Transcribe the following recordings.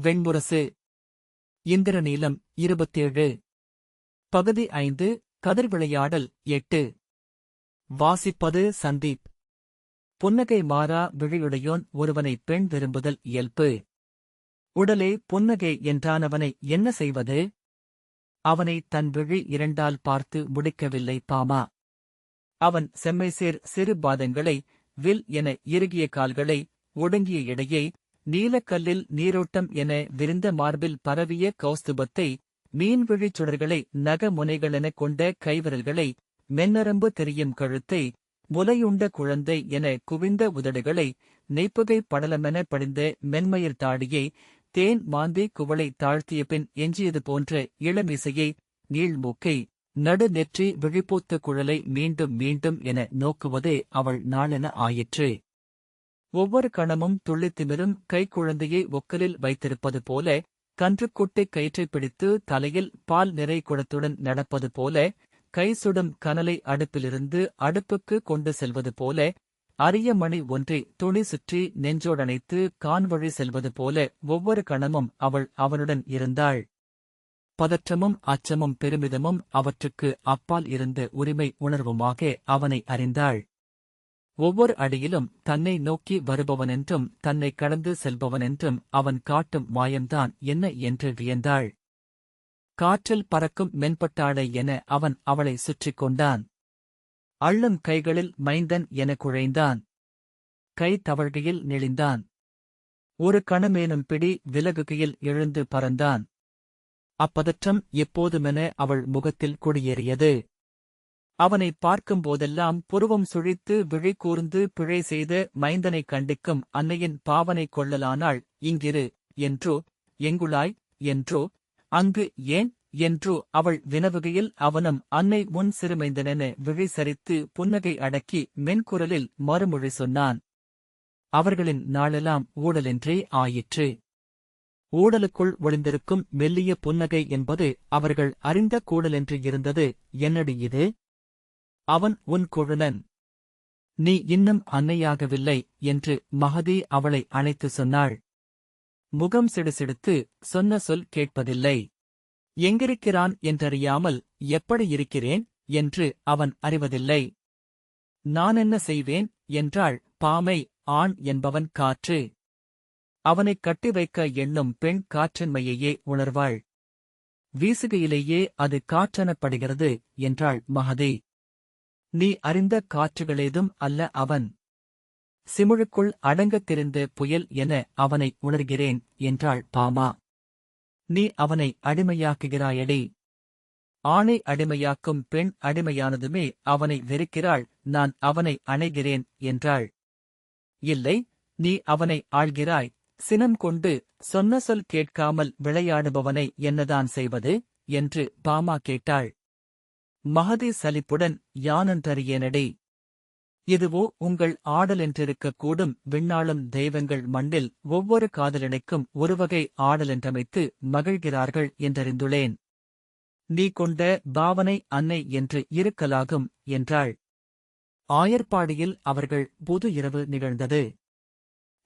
வெண்முரசு. இந்திரநீலம் 27. பகுதி 5. கதிர்விளையாடல் 8. வாசிப்பது சந்தீப். புன்னகை மாறா விழியுடையோன் ஒருவனை பெண் விரும்புதல் இயல்பு. உடலே புன்னகை என்றானவனை என்ன செய்வது? அவனை தன் விழி இரண்டால் பார்த்து முடிக்கவில்லை பாமா. அவன் செம்மைசேர் சிறு பாதங்களை, வில் என இறுகிய கால்களை, ஒடுங்கிய இடையை, நீலக்கல்லில் நீரோட்டம் என விரிந்த மார்பில் பரவிய கௌஸ்துபத்தை, மீன்விழிச் சுடர்களை நக முனைகளெனக் கொண்ட கைவிரல்களை, மென்னரம்பு தெரியும் கழுத்தை, முலையுண்ட குழந்தை என குவிந்த உதடுகளை, நெய்ப்புகை படலமென படிந்த மென்மயிர் தாடியை, தேன் மாந்தி குவளை தாழ்த்தியபின் எஞ்சியது போன்ற இளமிசையை, நீள்மூக்கை, நடு நெற்றி விழிப்பூத்த குழலை மீண்டும் மீண்டும் என நோக்குவதே அவள் நாளென ஆயிற்று. ஒவ்வொரு கணமும் துள்ளித்திமிரும் கைக்குழந்தையை ஒக்கலில் வைத்திருப்பது போல, கன்றுக்குட்டிக் கயிற்றைப் பிடித்து தலையில் பால் நிறை குடத்துடன் நடப்பது போல, கை சுடும் கனலை அடுப்பிலிருந்து அடுப்புக்கு கொண்டு செல்வது போல, அரிய மணி ஒன்றை துணி சுற்றி நெஞ்சோடணைத்து கான்வழி செல்வது போல ஒவ்வொரு கணமும் அவள் அவனுடன் இருந்தாள். பதற்றமும் அச்சமும் பெருமிதமும் அவற்றுக்கு அப்பால் இருந்த உரிமை உணர்வுமாக அவனை அறிந்தாள். ஒவ்வொரு அடியிலும் தன்னை நோக்கி வருபவனென்றும் தன்னை கடந்து செல்பவனென்றும் அவன் காட்டும் மாயம்தான் என்ன என்று வியந்தாள். காற்றில் பறக்கும் மென்பட்டாடை என அவன் அவளை சுற்றிக் கொண்டான். அள்ளும் கைகளில் மைந்தன் என குழைந்தான். கை தவழ்கையில் நெளிந்தான். ஒரு கணமேனும் பிடி விலகுகையில் எழுந்து பறந்தான். அப்பதற்றம் எப்போதுமென அவள் முகத்தில் குடியேறியது. அவனை பார்க்கும்போதெல்லாம் புருவம் சுழித்து விழி கூர்ந்து பிழை செய்த மைந்தனைக் கண்டிக்கும் அன்னையின் பாவனை கொள்ளலானாள். இங்கிரு என்றோ, எங்குளாய் என்றோ, அங்கு ஏன் என்றோ அவள் வினவுகையில் அவனும் அன்னை முன் சிறுமைந்தனென விழி சரித்து புன்னகை அடக்கி மென்குரலில் மறுமொழி சொன்னான். அவர்களின் நாளெல்லாம் ஊடலென்றே ஆயிற்று. ஊடலுக்குள் ஒளிந்திருக்கும் மெல்லிய புன்னகை என்பது அவர்கள் அறிந்த கூடலென்று இருந்தது. என்னடி இது? அவன் உன் குழலன். நீ இன்னும் அன்னையாகவில்லை என்று மகதி அவளை அணைத்து சொன்னாள். முகம் சிடுசிடுத்து சொன்ன சொல் கேட்பதில்லை. எங்கிருக்கிறான் என்றறியாமல் எப்படி இருக்கிறேன் என்று அவன் அறிவதில்லை. நானென்ன செய்வேன் என்றாள் பாமை. ஆண் என்பவன் காற்று. அவனைக் கட்டி வைக்க எண்ணும் பெண் காற்றின்மையையே உணர்வாள். வீசுகையிலேயே அது காற்றெனப்படுகிறது என்றாள் மகதி. நீ அறிந்த காற்றுகளேதும் அல்ல அவன். சிமுழுக்குள் அடங்கத் தெரிந்த புயல் என அவனை உணர்கிறேன் என்றாள் பாமா. நீ அவனை அடிமையாக்குகிறாயடி. ஆணை அடிமையாக்கும் பெண் அடிமையானதுமே அவனை வெறுக்கிறாள். நான் அவனை அணைகிறேன் என்றாள். இல்லை, நீ அவனை ஆள்கிறாய். சினம் கொண்டு சொன்ன சொல் கேட்காமல் விளையாடுபவனை என்னதான் செய்வது என்று பாமா கேட்டாள். மகதி சலிப்புடன் யானன்றறியேனடி. இதுவோ உங்கள் ஆடலென்றிருக்கக் கூடும். விண்ணாளும் தெய்வங்கள் மண்ணில் ஒவ்வொரு காதலனைக்கும் ஒருவகை ஆடலென்றமைத்து மகிழ்கிறார்கள் என்றறிந்துளேன். நீ கொண்ட பாவனை அன்னை என்று இருக்கலாகும் என்றாள். ஆயர்பாடியில் அவர்கள் புது இரவு நிகழ்ந்தது.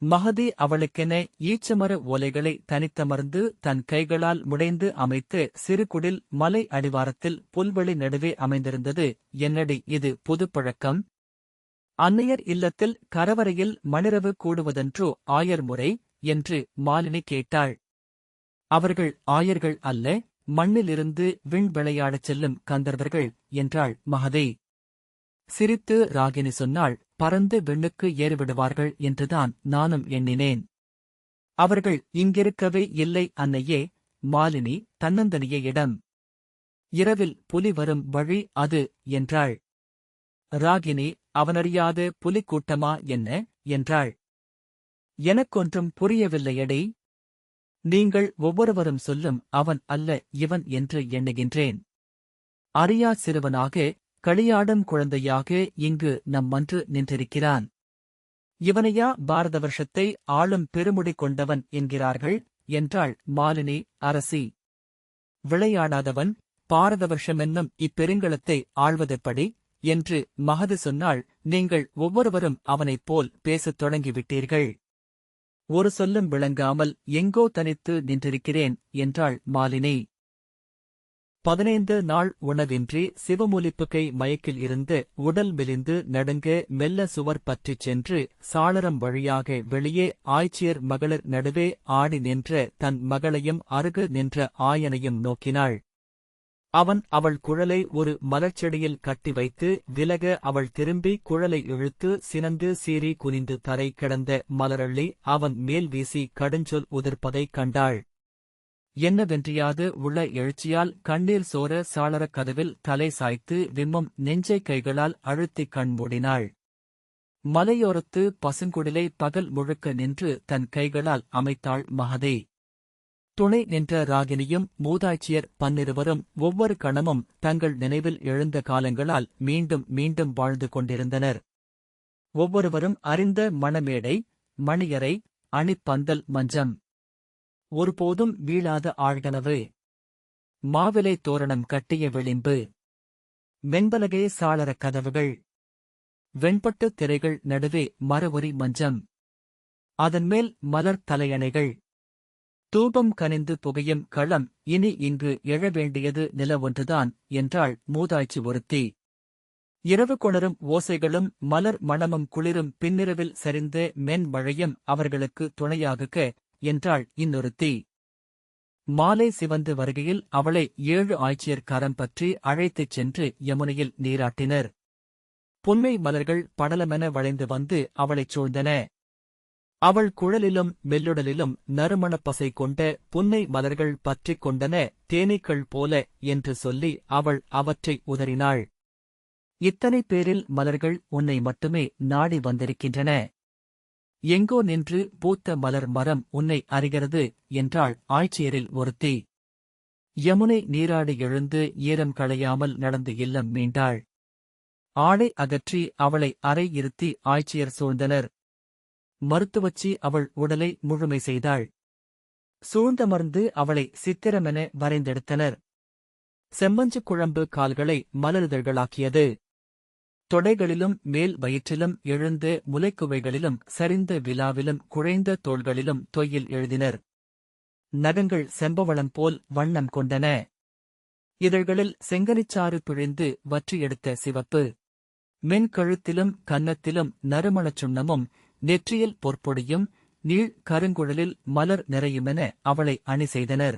மகதி அவளுக்கென ஈச்சமர ஓலைகளை தனித்தமர்ந்து தன் கைகளால் முடைந்து அமைத்த சிறுகுடில் மலை அடிவாரத்தில் புல்வெளி நடுவே அமைந்திருந்தது. என்னடி இது புதுப்பழக்கம்? அன்னையர் இல்லத்தில் கரவறையில் மணிரவு கூடுவதன்றோ ஆயர் முறை என்று மாலினி கேட்டாள். அவர்கள் ஆயர்கள் அல்ல, மண்ணிலிருந்து விண் விளையாடச் செல்லும் கந்தர்வர்கள் என்றாள் மகதி. சிரித்து ராகினி சொன்னாள். பறந்து விண்ணுக்கு ஏறிவிடுவார்கள் என்றுதான் நானும் எண்ணினேன். அவர்கள் இங்கிருக்கவே இல்லை அன்னையே. மாலினி தன்னந்தனிய இடம். இரவில் புலி வரும் வழி அது என்றாள். ராகினி அவனறியாத புலிக்கூட்டமா என்ன என்றாள். எனக்கொன்றும் புரியவில்லையடி. நீங்கள் ஒவ்வொருவரும் சொல்லும் அவன் அல்ல இவன் என்று எண்ணுகின்றேன். அறியா சிறுவனாக களியாடும் குழந்தையாக இங்கு நம் மன்று நின்றிருக்கிறான். இவனையா பாரத வருஷத்தை ஆளும் பெருமுடி கொண்டவன் என்கிறார்கள் என்றாள் மாலினி. அரசி விளையாடாதவன் பாரத வருஷமென்னும் இப்பெருங்கலத்தை ஆள்வதெப்படி என்று மகதி சொன்னாள். நீங்கள் ஒவ்வொருவரும் அவனைப் போல் பேசத் தொடங்கிவிட்டீர்கள். ஒரு சொல்லும் விளங்காமல் எங்கோ தனித்து நின்றிருக்கிறேன் என்றாள் மாலினி. 15 நாள் உணவின்றி சிவமொலிப்புகை மயக்கில் இருந்து உடல் மெலிந்து நடுங்க மெல்ல சுவர் பற்றிச் சென்று சாளரம் வழியாக வெளியே ஆய்ச்சியர் மகளிர் நடுவே ஆடி நின்ற தன் மகளையும் அருகு நின்ற ஆயனையும் நோக்கினாள். அவன் அவள் குழலை ஒரு மலர்ச்செடியில் கட்டி வைத்து விலக அவள் திரும்பி குழலை இழுத்து சினந்து சீறி குனிந்து தரை கிடந்த மலரள்ளி அவன் மேல் வீசி கடுஞ்சொல் உதிர்ப்பதைக் கண்டாள். என்னவென்றியாது உள்ள எழுச்சியால் கண்ணீர் சோர சாளரக் கதவில் தலை சாய்த்து விம்மும் நெஞ்சை கைகளால் அழுத்திக் கண் மூடினாள். மலையோரத்து பசுங்குடிலை பகல் முழுக்க நின்று தன் கைகளால் அமைத்தாள் மகதை. துணை நின்ற ராகினியும் மூதாய்ச்சியர் பன்னிருவரும் ஒவ்வொரு கணமும் தங்கள் நினைவில் எழுந்த காலங்களால் மீண்டும் மீண்டும் வாழ்ந்து கொண்டிருந்தனர். ஒவ்வொருவரும் அறிந்த மணமேடை, மணியறை, அணிப்பந்தல், மஞ்சம், ஒருபோதும் வீழாத ஆழ்கனவு, மாவிலை தோரணம் கட்டிய விளிம்பு, மென்பலகை சாளரக் கதவுகள், வெண்பட்டு திரைகள் நடுவே மரவொரி மஞ்சம், அதன்மேல் மலர் தலையணைகள், தூபம் கனிந்து புகையும் களம், இனி இங்கு எழ வேண்டியது நில ஒன்றுதான் என்றாள் மூதாய்ச்சி ஒருத்தி. இரவு கொணரும் ஓசைகளும் மலர் மணமும் குளிரும் பின்னிரவில் சரிந்த மென் மழையும் அவர்களுக்கு துணையாகுக என்றாள் இன்னொருத்தி. மாலை சிவந்து வருகையில் அவளை 7 ஆய்ச்சியர் கரம் பற்றி அழைத்துச் சென்று யமுனையில் நீராட்டினர். புன்மை மலர்கள் படலமென வளைந்து வந்து அவளைச் சூழ்ந்தன. அவள் குழலிலும் மெல்லுடலிலும் நறுமணப்பசை கொண்ட புன்னை மலர்கள் பற்றிக் கொண்டன தேனீக்கள் போல என்று சொல்லி அவள் அவற்றை உதறினாள். இத்தனை பேரில் மலர்கள் உன்னை மட்டுமே நாடி வந்திருக்கின்றன. எங்கோ நின்று பூத்த மலர் மரம் உன்னை அறிகிறது என்றாள் ஆய்ச்சியரில் ஒருத்தி. யமுனை நீராடி எழுந்து ஈரம் களையாமல் நடந்து இல்லம் மீண்டாள். ஆடை அகற்றி அவளை அறை இருத்தி ஆய்ச்சியர் சூழ்ந்தனர். மருத்துவச்சி அவள் உடலை முழுமை செய்தாள். சூழ்ந்தமர்ந்து அவளை சித்திரமென வரைந்தெடுத்தனர். செம்மஞ்சு குழம்பு கால்களை மலரிதழ்களாக்கியது. தொடைகளிலும் மேல் வயிற்றிலும் எழுந்த முலைக்குவைகளிலும் சரிந்த விலாவிலும் குழைந்த தோள்களிலும் தொய்யில் எழுதினர். நகங்கள் செம்பவளம் போல் வண்ணம் கொண்டன. இதழ்களில் செங்கனிச்சாறு பிழிந்து வற்றி எடுத்த சிவப்பு. மென்கழுத்திலும் கன்னத்திலும் நறுமணச் சுண்ணமும் நெற்றியில் பொற்பொடியும் நீள் கருங்குழலில் மலர் நிறையுமென அவளை அணி செய்தனர்.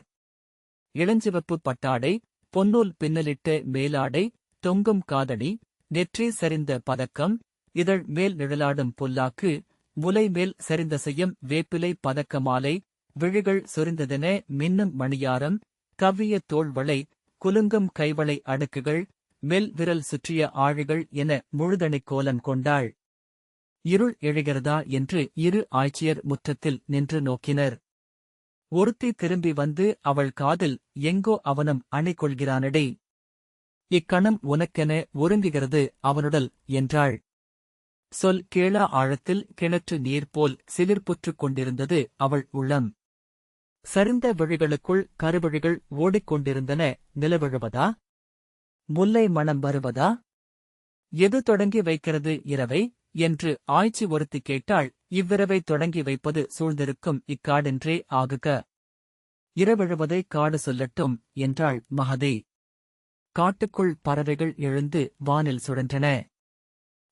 இளஞ்சிவப்பு பட்டாடை, பொன்னூல் பின்னலிட்ட மேலாடை, தொங்கும் காதணி, நெற்றி சரிந்த பதக்கம், இதழ் மேல் நிழலாடும் புல்லாக்கு, முலை மேல் சரிந்த செய்யும் வேப்பிலை பதக்க மாலை, விழிகள் சொரிந்ததென மின்னும் மணியாரம், கவ்விய தோள்வளை, குலுங்கும் கைவளை அடுக்குகள், மெல் விரல் சுற்றிய ஆழிகள் என முழுதணிக் கோலம் கொண்டாள். இருள் எழுகிறதா என்று 2 ஆய்ச்சியர் முற்றத்தில் நின்று நோக்கினர். ஒருத்தி திரும்பி வந்து அவள் காதில் எங்கோ அவனும் அணை கொள்கிறானடே. இக்கணம் உனக்கென ஒருங்குகிறது அவனுடல் என்றாள். சொல் கேளா ஆழத்தில் கிணற்று நீர் போல் சிலிர்ப்புற்றுக் கொண்டிருந்தது அவள் உள்ளம். சரிந்த விழிகளுக்குள் கருவிழிகள் ஓடிக்கொண்டிருந்தன. நிலவிழுவதா? முல்லை மணம் வருவதா? எது தொடங்கி வைக்கிறது இரவை என்று ஆய்ச்சி ஒருத்தி கேட்டாள். இவ்விரவை தொடங்கி வைப்பது சூழ்ந்திருக்கும் இக்காடென்றே ஆகுக. இரவிழுவதை காடு சொல்லட்டும் என்றாள் மகதை. காட்டுக்குள் பறவைகள் எழுந்து வானில் சுழன்றன.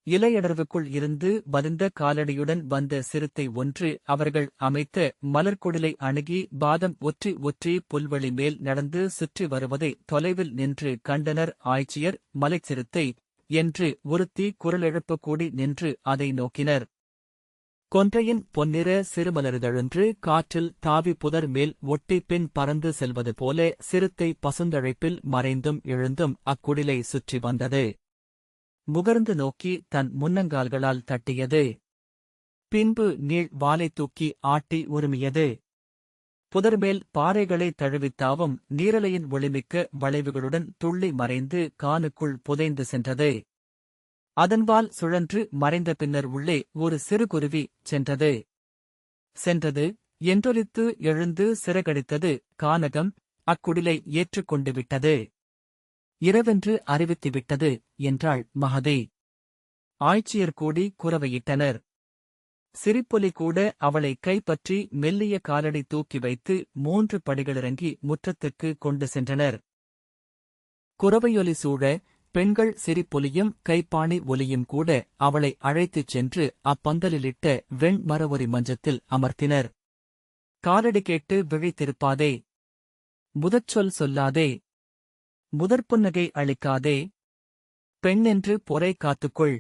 இலையடர்வுக்குள் இருந்து வலிந்த காலடியுடன் வந்த சிறுத்தை ஒன்று அவர்கள் அமைத்த மலர்குடிலை அணுகி பாதம் ஒற்றி ஒற்றி புல்வெளி மேல் நடந்து சுற்றி வருவதை தொலைவில் நின்று கண்டனர் ஆய்ச்சியர். மலைச்சிறுத்தை என்று ஒருத்தி குரலெழுப்ப கூடி நின்று அதை நோக்கினர். கொன்றையின் பொன்னிற சிறுமலரிதழொன்று காற்றில் தாவி புதர் மேல் ஒட்டி பின் பறந்து செல்வது போல சிறுத்தை பசுந்தழைப்பில் மறைந்தும் எழுந்தும் அக்குடிலை சுற்றி வந்தது. முகர்ந்து நோக்கி தன் முன்னங்கால்களால் தட்டியது. பின்பு நீள் வாலை தூக்கி ஆட்டி உருமியது. புதர்மேல் பாறைகளை தழுவித்தாவும் நீரலையின் ஒளிமிக்க வளைவுகளுடன் துள்ளி மறைந்து கானுக்குள் புதைந்து சென்றது. அதன்பால் சுழன்று மறைந்த பின்னர் உள்ளே ஒரு சிறுகுருவி சென்றது. சென்றது என்றொலித்து எழுந்து சிறகடித்தது. கானகம் அக்குடிலை ஏற்றுக்கொண்டு விட்டது. இரவென்று அறிவித்துவிட்டது என்றாள் மகதை. ஆய்ச்சியர் கூடி குரவையிட்டனர். சிரிப்பொலி கூட அவளை கைப்பற்றி மெல்லிய காலடி தூக்கி வைத்து 3 படிகளிறங்கி முற்றத்துக்கு கொண்டு சென்றனர். குரவையொலி சூழ பெண்கள் சிரிப்பொலியும் கைப்பாணி ஒலியும் கூட அவளை அழைத்துச் சென்று அப்பந்தலிலிட்ட வெண்மரவொரி மஞ்சத்தில் அமர்த்தினர். காலடி கேட்டு விழித்திருப்பாதே, முதற்சொல் சொல்லாதே, முதற்புன்னகை அளிக்காதே, பெண்ணென்று பொறை காத்துக்கொள்,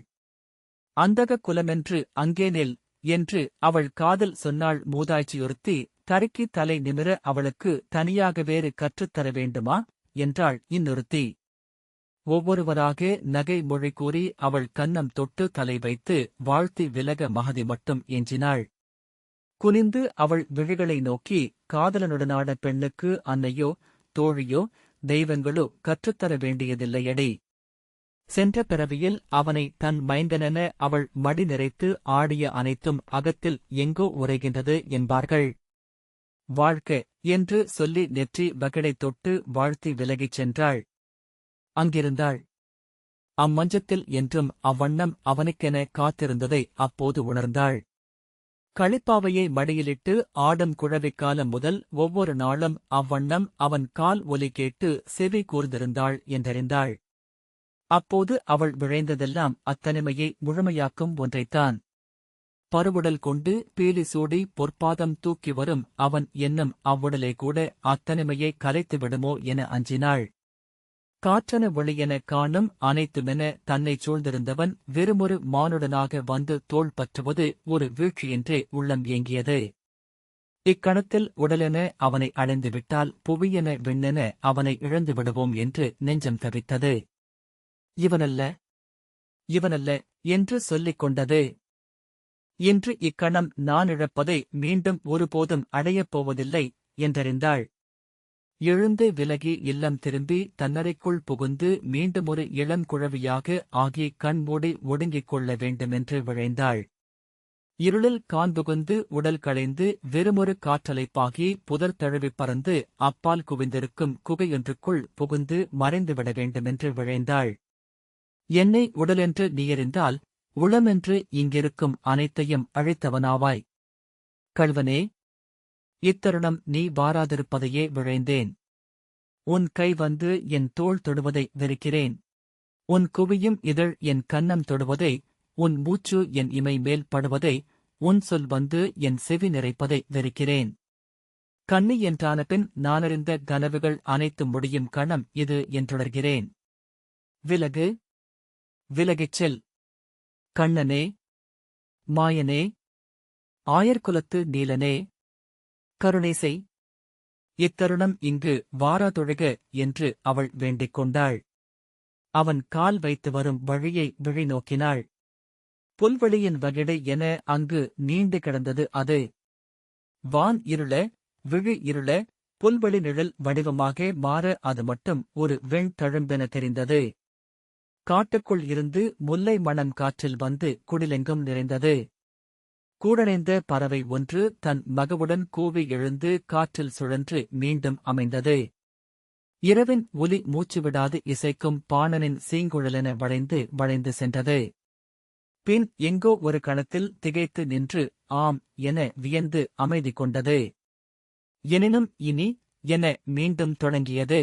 அந்தக குலமென்று அங்கே நில் என்று அவள் காதல் சொன்னாள். மூதாய்ச்சியொருத்தி தருக்கி தலை நிமிர அவளுக்கு தனியாக வேறு கற்றுத்தர வேண்டுமா என்றாள் இன்னொருத்தி. ஒவ்வொருவராக நகை மொழி கூறி அவள் கன்னம் தொட்டு தலை வைத்து வாழ்த்தி விலக மகதி மட்டும் எஞ்சினாள். குனிந்து அவள் விழிகளை நோக்கி, காதலனுடனாட பெண்ணுக்கு அன்னையோ தோழியோ தெய்வங்களோ கற்றுத்தர வேண்டியதில்லையடி. சென்ற பிறவியில் அவனை தன் மைந்தனென அவள் மடி நிறைத்து ஆடிய அனைத்தும் அகத்தில் எங்கோ உரைகின்றது என்பார்கள். வாழ்க என்று சொல்லி நெற்றி வகிடை தொட்டு வாழ்த்தி விலகிச் சென்றாள். அங்கிருந்தாள். அம்மஞ்சத்தில் என்றும் அவ்வண்ணம் அவனுக்கென காத்திருந்ததை அப்போது உணர்ந்தாள். களிப்பாவையை மடியிலிட்டு ஆடும் குழவிக்காலம் முதல் ஒவ்வொரு நாளும் அவ்வண்ணம் அவன் கால் ஒலி கேட்டு செவி கூர்ந்திருந்தாள் என்றறிந்தாள். அப்போது அவள் விழைந்ததெல்லாம் அத்தனிமையை முழுமையாக்கும் ஒன்றைத்தான். பருவுடல் கொண்டு பீலி சூடி பொற்பாதம் தூக்கி வரும் அவன் என்னும் அவ்வுடலே கூட அத்தனிமையை கலைத்துவிடுமோ என அஞ்சினாள். காற்றன ஒளியென காணும் அனைத்துமென தன்னைச் சூழ்ந்திருந்தவன் வெறுமொரு மானுடனாக வந்து தோள் பற்றுவது ஒரு வீழ்ச்சியென்றே உள்ளம் ஏங்கியது. இக்கணத்தில் உடலென அவனை அடைந்துவிட்டால் புவியென விண்ணென அவனை இழந்து விடுவோம் என்று நெஞ்சம் தவித்தது. இவனல்ல இவனல்ல என்று சொல்லிக் கொண்டது. இன்று இக்கணம் நான் இழப்பதை மீண்டும் ஒருபோதும் அடையப் போவதில்லை என்றறிந்தாள். எழுந்து விலகி இல்லம் திரும்பி தன்னறைக்குள் புகுந்து மீண்டுமொரு இளங்குழவியாக ஆகி கண்மூடி ஒடுங்கிக் கொள்ள வேண்டுமென்று விழைந்தாள். இருளில் காண்புகுந்து உடல் களைந்து வெறுமொரு காற்றலைப்பாகி புதர் தழுவிப் பறந்து அப்பால் குவிந்திருக்கும் குகையொன்றுக்குள் புகுந்து மறைந்துவிட வேண்டுமென்று விழைந்தாள். என்னை உடலென்று நீயறிந்தால் உளமென்று இங்கிருக்கும் அனைத்தையும் அழித்தவனாவாய். கள்வனே, இத்தருணம் நீ வாராதிருப்பதையே விழைந்தேன். உன் கை வந்து என் தோள் தொடுவதை வெறுக்கிறேன். உன் குவியும் இதழ் என் கன்னம் தொடுவதை, உன் மூச்சு என் இமை மேல் படுவதை, உன் சொல் வந்து என் செவி நிறைப்பதை வெறுக்கிறேன். கண்ணி என்றான பின் நானறிந்த கனவுகள் அனைத்தும் முடியும் கணம் இது என்றுணர்கிறேன். விலகு, விலகிச் செல். கண்ணனே, மாயனே, ஆயர்குலத்து நீலனே, கருணை செய். இத்தருணம் இங்கு வாராதொழுக என்று அவள் வேண்டிக் கொண்டாள். அவன் கால் வைத்து வரும் வழியை விழி நோக்கினாள். புல்வெளியின் வகிடை என அங்கு நீண்டு கிடந்தது அது. வான் இருள, விழி இருள, புல்வெளி நிழல் வடிவமாக மாற அது மட்டும் ஒரு வெண் தழும்பென தெரிந்தது. காட்டுக்குள் இருந்து முல்லை மணம் காற்றில் வந்து குடிலெங்கும் நிறைந்தது. கூடணைந்த பறவை ஒன்று தன் மகவுடன் கூவி எழுந்து காற்றில் சுழன்று மீண்டும் அமைந்தது. இரவின் ஒலி மூச்சுவிடாது இசைக்கும் பாணனின் சீங்குழலென வளைந்து வளைந்து சென்றது. பின் எங்கோ ஒரு கணத்தில் திகைத்து நின்று ஆம் என வியந்து அமைதி கொண்டது. எனினும் இனி என மீண்டும் தொடங்கியது.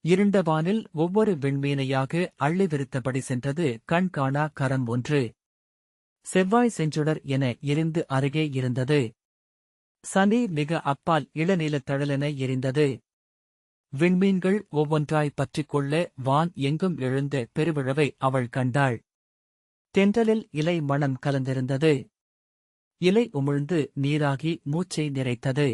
இருண்ட வானில் ஒவ்வொரு விண்மீனையாக அள்ளி விரித்தபடி சென்றது கண் காணா கரம் ஒன்று. செவ்வாய் செஞ்சுடர் என எரிந்து அருகே இருந்தது. சனி மிக அப்பால் இளநீலத் தழலென எரிந்தது. விண்மீன்கள் ஒவ்வொன்றாய் பற்றிக்கொள்ள வான் எங்கும் எழுந்த பெருவிழவை அவள் கண்டாள். தென்றலில் இலை மணம் கலந்திருந்தது. இலை உமிழ்ந்து நீராகி மூச்சை நிறைத்தது.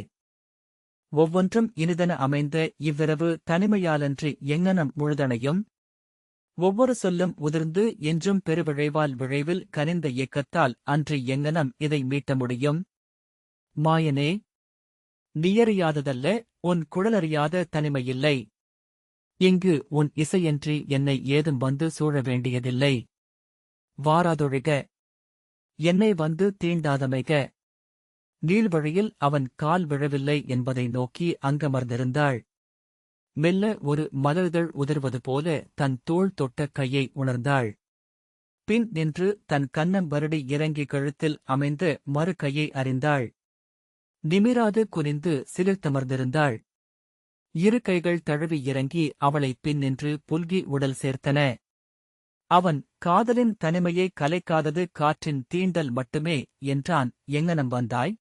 ஒவ்வொன்றும் இனிதென அமைந்த இவ்விரவு தனிமையாலன்றி எங்ஙனம் முழுதணையும். ஒவ்வொரு சொல்லும் உதிர்ந்து என்றும் பெருவிழைவால் விழைவில் கனிந்த இயக்கத்தால் அன்று எங்ஙனம் இதை மீட்ட முடியும். மாயனே, நீயறியாததல்ல உன் குழலறியாத தனிமையில்லை. இங்கு உன் இசையன்றி என்னை ஏதும் வந்து சூழ வேண்டியதில்லை. வாராதொழிக, என்னை வந்து தீண்டாதமைக. நீள்வழியில் அவன் கால் விழவில்லை என்பதை நோக்கி அங்கமர்ந்திருந்தாள். மெல்ல ஒரு மலர்தழ் உதிர்வது போல தன் தோள் தொட்ட கையை உணர்ந்தாள். பின் நின்று தன் கன்னம் வருடி இறங்கி கழுத்தில் அமைந்த மறு கையை அறிந்தாள். நிமிராது குனிந்து சிலிர்த்தமர்ந்திருந்தாள். இரு கைகள் தழுவி இறங்கி அவளை பின் நின்று புல்கி உடல் சேர்த்தன. அவன் காதலின் தனிமையை கலைக்காதது காற்றின் தீண்டல் மட்டுமே என்றான். எங்கனம் வந்தாய்?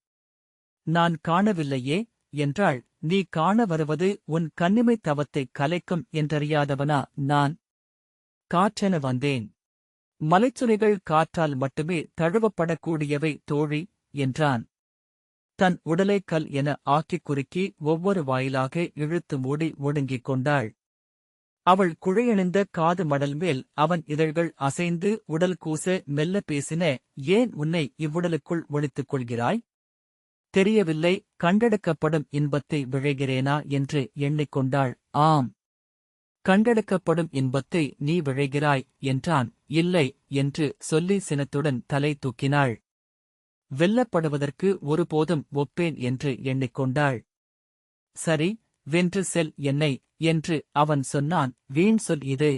நான் காணவில்லையே என்றாள். நீ காண வருவது உன் கன்னிமைத் தவத்தைக் கலைக்கும் என்றறியாதவனா நான்? காற்றென வந்தேன். மலைச்சுனைகள் காற்றால் மட்டுமே தழுவப்படக்கூடியவை தோழி என்றான். தன் உடலை கல் என ஆக்கிக் குறுக்கி ஒவ்வொரு வாயிலாக இழுத்து மூடி ஒடுங்கிக் கொண்டாள். அவள் குழையணிந்த காது மடல் மேல் அவன் இதழ்கள் அசைந்து உடல் கூச மெல்ல பேசின. ஏன் உன்னை இவ்வுடலுக்குள் ஒளித்துக் கொள்கிறாய்? தெரியவில்லை. கண்டெடுக்கப்படும் இன்பத்தை விழைகிறேனா என்று எண்ணிக்கொண்டாள். ஆம், கண்டெடுக்கப்படும் இன்பத்தை நீ விழைகிறாய் என்றான். இல்லை என்று சொல்லி சினத்துடன் தலை தூக்கினாள். வெல்லப்படுவதற்கு ஒருபோதும் ஒப்பேன் என்று எண்ணிக்கொண்டாள். சரி, வென்று செல் என்னை என்று அவன் சொன்னான். வீண் சொல் இது.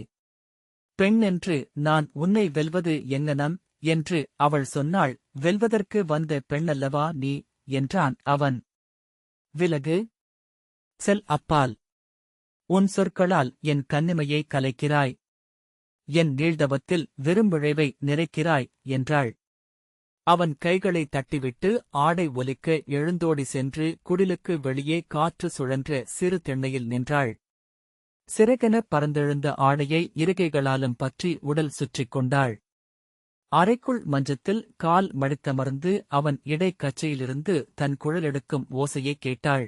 பெண்ணென்று நான் உன்னை வெல்வது எங்கனம் என்று அவள் சொன்னாள். வெல்வதற்கு வந்த பெண்ணல்லவா நீ என்றான் அவன். விலகு, செல் அப்பால். உன் சொற்களால் என் கன்னிமையை கலைக்கிறாய். என் நீழ்தவத்தில் வெறும்பிழைவை நிறைக்கிறாய் என்றாள். அவன் கைகளை தட்டிவிட்டு ஆடை ஒலிக்க எழுந்தோடி சென்று குடிலுக்கு வெளியே காற்று சுழன்ற சிறு திண்ணையில் நின்றாள். சிறகென பறந்தெழுந்த ஆடையை இருகைகளாலும் பற்றி உடல் சுற்றிக் கொண்டாள். அறைக்குள் மஞ்சத்தில் கால் மடித்தமர்ந்து அவன் இடைக்கச்சையிலிருந்து தன் குழலெடுக்கும் ஓசையைக் கேட்டாள்.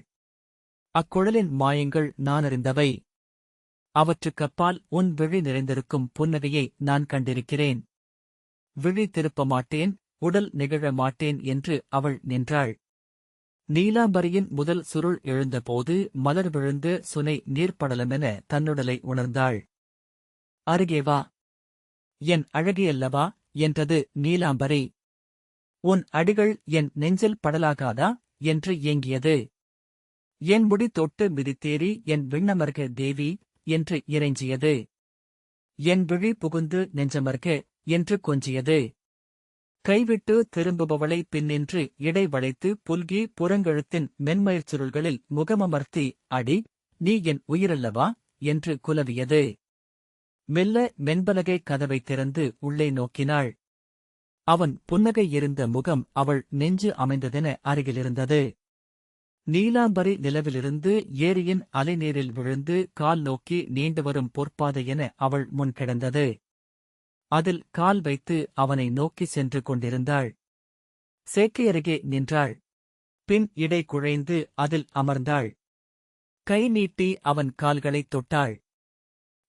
அக்குழலின் மாயங்கள் நானறிந்தவை. அவற்றுக்கப்பால் உன் விழி நிறைந்திருக்கும் புன்னகையை நான் கண்டிருக்கிறேன். விழி திருப்ப மாட்டேன், உடல் நிகழ மாட்டேன் என்று அவள் நின்றாள். நீலாம்பரியின் முதல் சுருள் எழுந்தபோது மலர் விழுந்து சுனை நீர்ப்படலமென தன்னுடலை உணர்ந்தாள். அருகே வா, என் அழகியல்லவா என்றது நீலாம்பரி. உன் அடிகள் என் நெஞ்சில் படலாகாதா என்று ஏங்கியது. என் முடி தொட்டு மிதித்தேறி என் விண்ணமர்க தேவி என்று இறைஞ்சியது. என் விழி புகுந்து நெஞ்சமர்க என்று கொஞ்சியது. கைவிட்டு திரும்புபவளை பின்னின்று இடை வளைத்து புல்கி புறங்கழுத்தின் மென்மயிர் சுருள்களில் முகமமர்த்தி அடி, நீ என் உயிரல்லவா என்று குலவியது. மெல்ல மென்பலகை கதவை திறந்து உள்ளே நோக்கினாள். அவன் புன்னகை இருந்த முகம் அவள் நெஞ்சு அமைந்ததென அருகிலிருந்தது. நீலாம்பரி நிலவிலிருந்து ஏரியின் அலைநீரில் விழுந்து கால் நோக்கி நீண்டுவரும் பொற்பாதையென அவள் முன் கிடந்தது. அதில் கால் வைத்து அவனை நோக்கி சென்று கொண்டிருந்தாள். சேக்கையருகே நின்றாள். பின் இடை குழைந்து அதில் அமர்ந்தாள். கை நீட்டி அவன் கால்களைத் தொட்டாள்.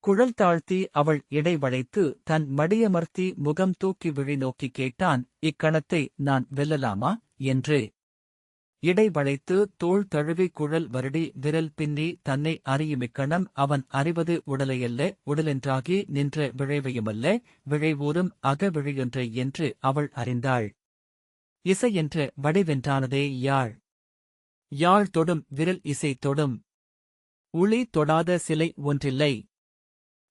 குழல் தாழ்த்தி அவள் இடை வளைத்து தன் மடியமர்த்தி முகம் தூக்கி விழி நோக்கி கேட்டான். இக்கணத்தை நான் வெல்லலாமா என்று. இடை வளைத்து தோள் தழுவி குழல் வருடி விரல் பின்னி தன்னை அறியுமிக்கணம் அவன் அறிவது உடலையல்ல, உடலென்றாகி நின்ற விழைவையுமல்ல, விழைவூரும் அகவிழியொன்றை என்று அவள் அறிந்தாள். இசை என்ற வடிவென்றானதே யாழ். யாழ் தொடும் விரல் இசை தொடும். உளி தொடாத சிலை ஒன்றில்லை.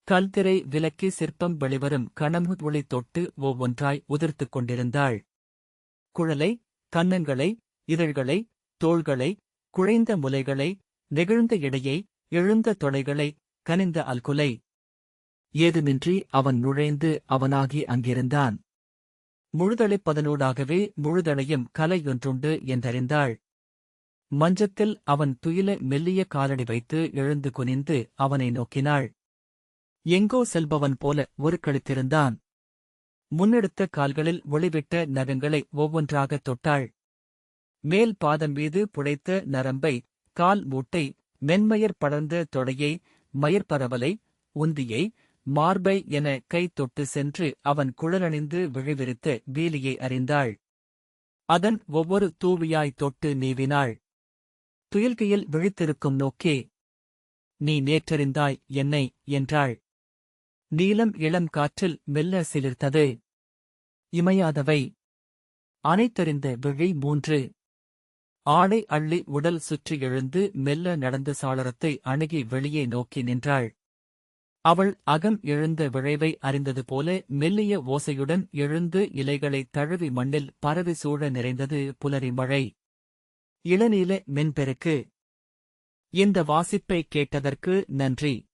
கல்திரை விலக்கி சிற்பம் வெளிவரும் கணமு ஒளி தொட்டு ஒவ்வொன்றாய் உதிர்த்துக் கொண்டிருந்தாள். குழலை, கன்னங்களை, இதழ்களை, தோள்களை, குழைந்த முலைகளை, நெகிழ்ந்த இடையை, எழுந்த தொடைகளை, கனிந்த அல்குலை. ஏதுமின்றி அவன் நுழைந்து அவனாகி அங்கிருந்தான். முழுதளிப்பதனூடாகவே முழுதளையும் கலையொன்றுண்டு என்றறிந்தாள். மஞ்சத்தில் அவன் துயில மெல்லிய காலடி வைத்து எழுந்து குனிந்து அவனை நோக்கினாள். எங்கோ செல்பவன் போல ஒரு கழித்திருந்தான். முன்னெடுத்த கால்களில் ஒளிவிட்ட நகங்களை ஒவ்வொன்றாகத் தொட்டாள். மேல் பாதம் மீது புடைத்த நரம்பை, கால் மூட்டை, மென்மயர் படர்ந்த தொடையை, மயிர்பரவலை, உந்தியை, மார்பை என கை தொட்டு சென்று அவன் குழலணிந்து விழிவிரித்த வீலியை அறிந்தாள். அதன் ஒவ்வொரு தூவியாய் தொட்டு நீவினாள். துயில்கையில் விழித்திருக்கும் நோக்கே, நீ நேற்றறிந்தாய் என்னை என்றாள். நீலம் இளம் காற்றில் மெல்ல சிலிர்த்தது. இமையாதவை. அனைத்தறிந்த விழி 3. ஆடை அள்ளி உடல் சுற்றி எழுந்து மெல்ல நடந்து சாளரத்தை அணுகி வெளியே நோக்கி நின்றாள். அவள் அகம் எழுந்த விழைவை அறிந்தது போல மெல்லிய ஓசையுடன் எழுந்து இலைகளைத் தழுவி மண்ணில் பரவி சூழ நிறைந்தது புலரி மழை. இளநீல மென்பெருக்கு. இந்த வாசிப்பை கேட்டதற்கு நன்றி.